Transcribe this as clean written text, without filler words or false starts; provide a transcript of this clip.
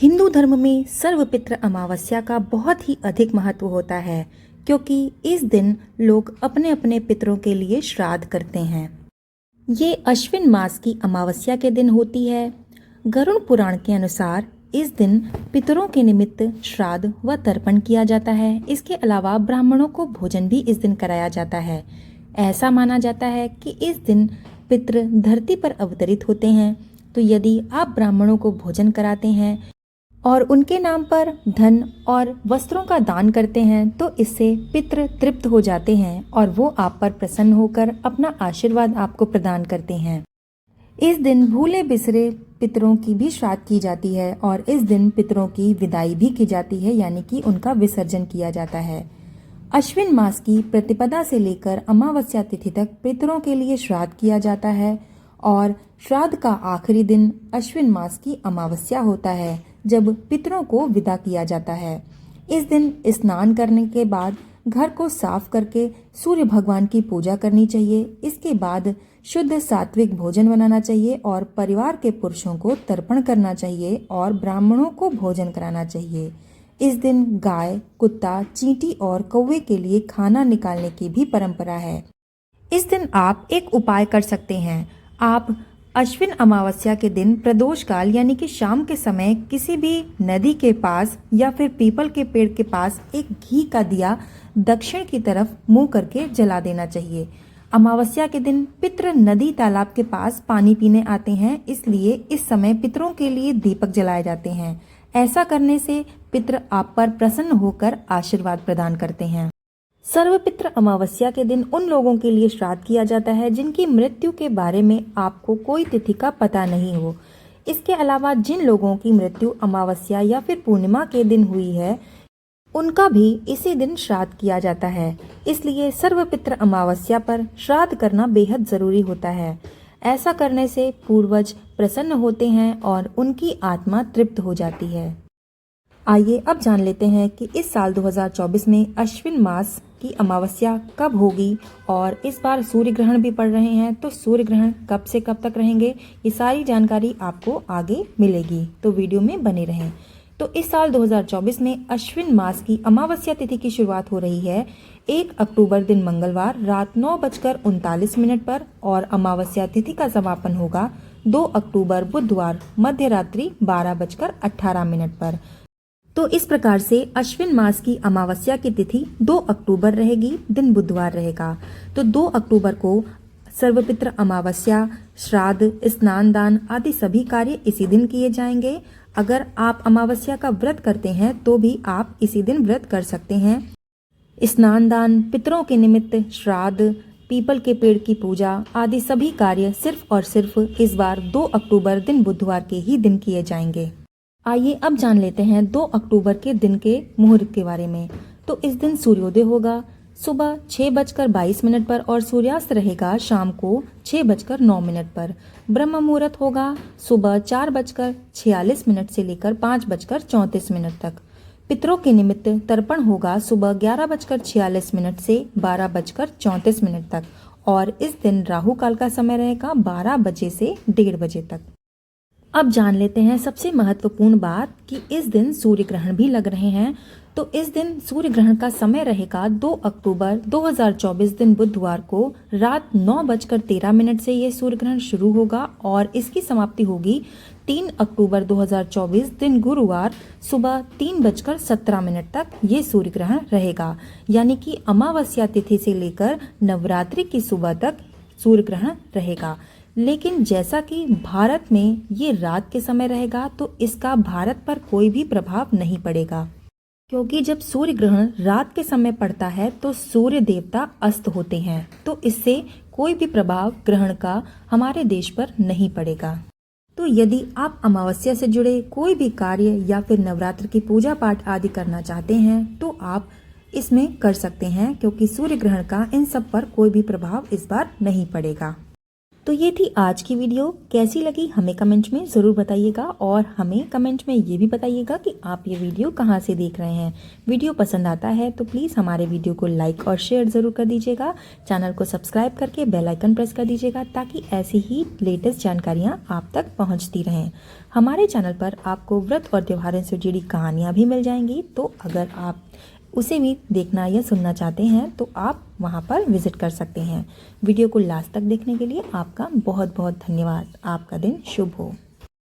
हिंदू धर्म में सर्वपित्र अमावस्या का बहुत ही अधिक महत्व होता है, क्योंकि इस दिन लोग अपने अपने पितरों के लिए श्राद्ध करते हैं। ये अश्विन मास की अमावस्या के दिन होती है। गरुड़ पुराण के अनुसार इस दिन पितरों के निमित्त श्राद्ध व तर्पण किया जाता है। इसके अलावा ब्राह्मणों को भोजन भी इस दिन कराया जाता है। ऐसा माना जाता है कि इस दिन पितृ धरती पर अवतरित होते हैं, तो यदि आप ब्राह्मणों को भोजन कराते हैं और उनके नाम पर धन और वस्त्रों का दान करते हैं तो इससे पितृ तृप्त हो जाते हैं और वो आप पर प्रसन्न होकर अपना आशीर्वाद आपको प्रदान करते हैं। इस दिन भूले बिसरे पितरों की भी श्राद्ध की जाती है और इस दिन पितरों की विदाई भी की जाती है, यानी कि उनका विसर्जन किया जाता है। अश्विन मास की प्रतिपदा से लेकर अमावस्या तिथि तक पितरों के लिए श्राद्ध किया जाता है और श्राद्ध का आखिरी दिन अश्विन मास की अमावस्या होता है, जब पितरों को विदा किया जाता है। इस दिन स्नान करने के बाद घर को साफ करके सूर्य भगवान की पूजा करनी चाहिए। इसके बाद शुद्ध सात्विक भोजन बनाना चाहिए और परिवार के पुरुषों को तर्पण करना चाहिए और ब्राह्मणों को भोजन कराना चाहिए। इस दिन गाय, कुत्ता, चींटी और कौवे के लिए खाना निकालने की भी परंपरा है। इस दिन आप एक उपाय कर सकते हैं। आप अश्विन अमावस्या के दिन प्रदोष काल यानी कि शाम के समय किसी भी नदी के पास या फिर पीपल के पेड़ के पास एक घी का दिया दक्षिण की तरफ मुंह करके जला देना चाहिए। अमावस्या के दिन पितृ नदी तालाब के पास पानी पीने आते हैं, इसलिए इस समय पितरों के लिए दीपक जलाए जाते हैं। ऐसा करने से पितृ आप पर प्रसन्न होकर आशीर्वाद प्रदान करते हैं। सर्वपित्र अमावस्या के दिन उन लोगों के लिए श्राद्ध किया जाता है जिनकी मृत्यु के बारे में आपको कोई तिथि का पता नहीं हो। इसके अलावा जिन लोगों की मृत्यु अमावस्या या फिर पूर्णिमा के दिन हुई है, उनका भी इसी दिन श्राद्ध किया जाता है। इसलिए सर्वपित्र अमावस्या पर श्राद्ध करना बेहद जरूरी होता है। ऐसा करने से पूर्वज प्रसन्न होते हैं और उनकी आत्मा तृप्त हो जाती है। आइए अब जान लेते हैं कि इस साल 2024 में अश्विन मास की अमावस्या कब होगी और इस बार सूर्य ग्रहण भी पड़ रहे हैं, तो सूर्य ग्रहण कब से कब तक रहेंगे, ये सारी जानकारी आपको आगे मिलेगी, तो वीडियो में बने रहें। तो इस साल 2024 में अश्विन मास की अमावस्या तिथि की शुरुआत हो रही है 1 अक्टूबर दिन मंगलवार रात 9:39 पर और अमावस्या तिथि का समापन होगा 2 अक्टूबर बुधवार मध्य रात्रि 12:18 पर। तो इस प्रकार से अश्विन मास की अमावस्या की तिथि 2 अक्टूबर रहेगी, दिन बुधवार रहेगा। तो 2 अक्टूबर को सर्वपित्र अमावस्या, श्राद्ध, स्नान दान आदि सभी कार्य इसी दिन किए जाएंगे। अगर आप अमावस्या का व्रत करते हैं तो भी आप इसी दिन व्रत कर सकते हैं। स्नान दान, पितरों के निमित्त श्राद्ध, पीपल के पेड़ की पूजा आदि सभी कार्य सिर्फ और सिर्फ इस बार 2 अक्टूबर दिन बुधवार के ही दिन किए जाएंगे। आइए अब जान लेते हैं 2 अक्टूबर के दिन के मुहूर्त के बारे में। तो इस दिन सूर्योदय होगा सुबह 6:22 पर और सूर्यास्त रहेगा शाम को 6:09 पर। ब्रह्म मुहूर्त होगा सुबह 4:46 से लेकर 5:34 तक। पितरों के निमित्त तर्पण होगा सुबह 11:46 से 12:34 तक और इस दिन राहु काल का समय रहेगा 12 बजे से 1:30 बजे तक। अब जान लेते हैं सबसे महत्वपूर्ण बात कि इस दिन सूर्य ग्रहण भी लग रहे हैं। तो इस दिन सूर्य ग्रहण का समय रहेगा 2 अक्टूबर 2024 दिन बुधवार को रात 9:13 से ये सूर्य ग्रहण शुरू होगा और इसकी समाप्ति होगी 3 अक्टूबर 2024 दिन गुरुवार सुबह 3:17 तक ये सूर्य ग्रहण रहेगा। यानी कि अमावस्या तिथि से लेकर नवरात्रि की सुबह तक सूर्य ग्रहण रहेगा। लेकिन जैसा कि भारत में ये रात के समय रहेगा तो इसका भारत पर कोई भी प्रभाव नहीं पड़ेगा, क्योंकि जब सूर्य ग्रहण रात के समय पड़ता है तो सूर्य देवता अस्त होते हैं, तो इससे कोई भी प्रभाव ग्रहण का हमारे देश पर नहीं पड़ेगा। तो यदि आप अमावस्या से जुड़े कोई भी कार्य या फिर नवरात्र की पूजा पाठ आदि करना चाहते हैं तो आप इसमें कर सकते हैं, क्योंकि सूर्य ग्रहण का इन सब पर कोई भी प्रभाव इस बार नहीं पड़ेगा। तो ये थी आज की वीडियो। कैसी लगी हमें कमेंट में ज़रूर बताइएगा और हमें कमेंट में ये भी बताइएगा कि आप ये वीडियो कहाँ से देख रहे हैं। वीडियो पसंद आता है तो प्लीज़ हमारे वीडियो को लाइक और शेयर ज़रूर कर दीजिएगा। चैनल को सब्सक्राइब करके बेल आइकन प्रेस कर दीजिएगा ताकि ऐसी ही लेटेस्ट जानकारियाँ आप तक पहुँचती रहें। हमारे चैनल पर आपको व्रत और त्योहारों से जुड़ी कहानियाँ भी मिल जाएंगी, तो अगर आप उसे भी देखना या सुनना चाहते हैं तो आप वहां पर विजिट कर सकते हैं। वीडियो को लास्ट तक देखने के लिए आपका बहुत बहुत धन्यवाद। आपका दिन शुभ हो।